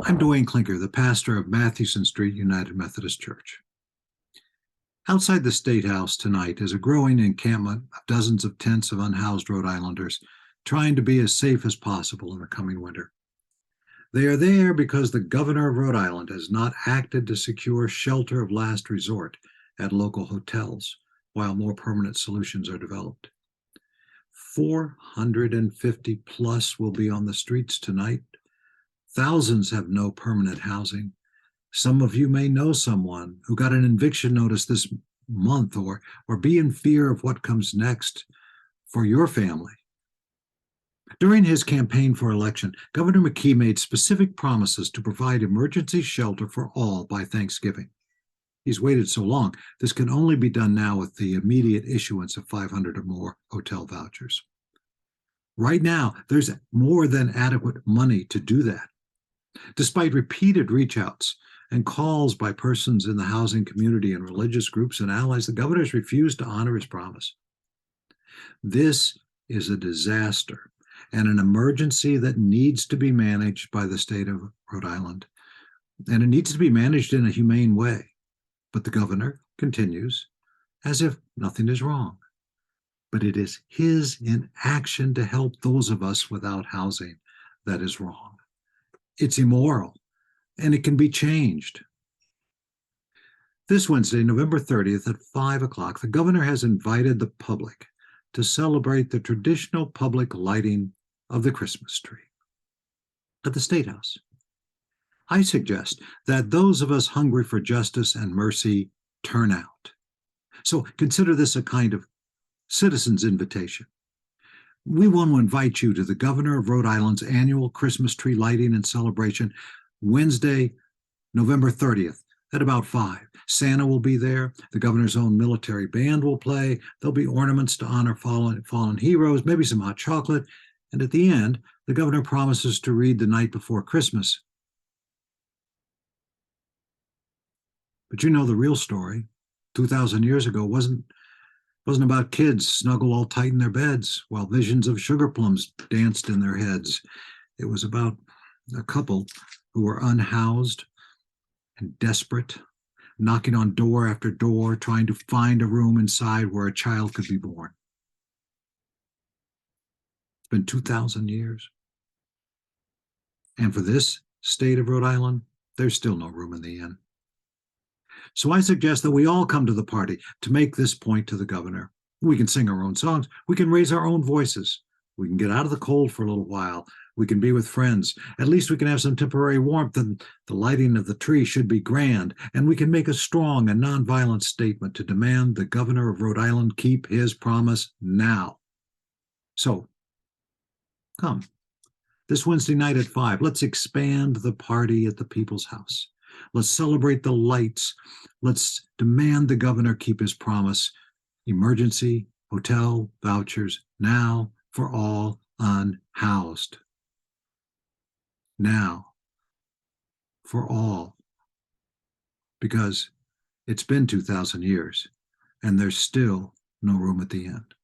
I'm Duane Clinker, the pastor of Mathewson Street United Methodist Church. Outside the State House tonight is a growing encampment of dozens of tents of unhoused Rhode Islanders trying to be as safe as possible in the coming winter. They are there because the governor of Rhode Island has not acted to secure shelter of last resort at local hotels while more permanent solutions are developed. 450 plus will be on the streets tonight. Thousands have no permanent housing. Some of you may know someone who got an eviction notice this month or be in fear of what comes next for your family. During his campaign for election, Governor McKee made specific promises to provide emergency shelter for all by Thanksgiving. He's waited so long, this can only be done now with the immediate issuance of 500 or more hotel vouchers. Right now, there's more than adequate money to do that. Despite repeated reach-outs and calls by persons in the housing community and religious groups and allies, the governor has refused to honor his promise. This is a disaster and an emergency that needs to be managed by the state of Rhode Island, and it needs to be managed in a humane way. But the governor continues as if nothing is wrong. But it is his inaction to help those of us without housing that is wrong. It's immoral, and it can be changed. This Wednesday, November 30th at 5 o'clock, the governor has invited the public to celebrate the traditional public lighting of the Christmas tree at the State House. I suggest that those of us hungry for justice and mercy turn out. So consider this a kind of citizen's invitation. We want to invite you to the governor of Rhode Island's annual Christmas tree lighting and celebration Wednesday, November 30th at about 5. Santa will be there. The governor's own military band will play. There'll be ornaments to honor fallen heroes, maybe some hot chocolate. And at the end, the governor promises to read The Night Before Christmas. But you know the real story. 2,000 years ago wasn't about kids snuggled all tight in their beds while visions of sugar plums danced in their heads. It was about a couple who were unhoused and desperate, knocking on door after door, trying to find a room inside where a child could be born. It's been 2,000 years. And for this state of Rhode Island, there's still no room in the inn. So I suggest that we all come to the party to make this point to the governor. We can sing our own songs. We can raise our own voices. We can get out of the cold for a little while. We can be with friends. At least we can have some temporary warmth, and the lighting of the tree should be grand. And we can make a strong and nonviolent statement to demand the governor of Rhode Island keep his promise now. So, come. This Wednesday night at 5, let's expand the party at the People's House. Let's celebrate the lights. Let's demand the governor keep his promise. Emergency hotel vouchers now for all unhoused. Now for all. Because it's been 2,000 years and there's still no room at the end.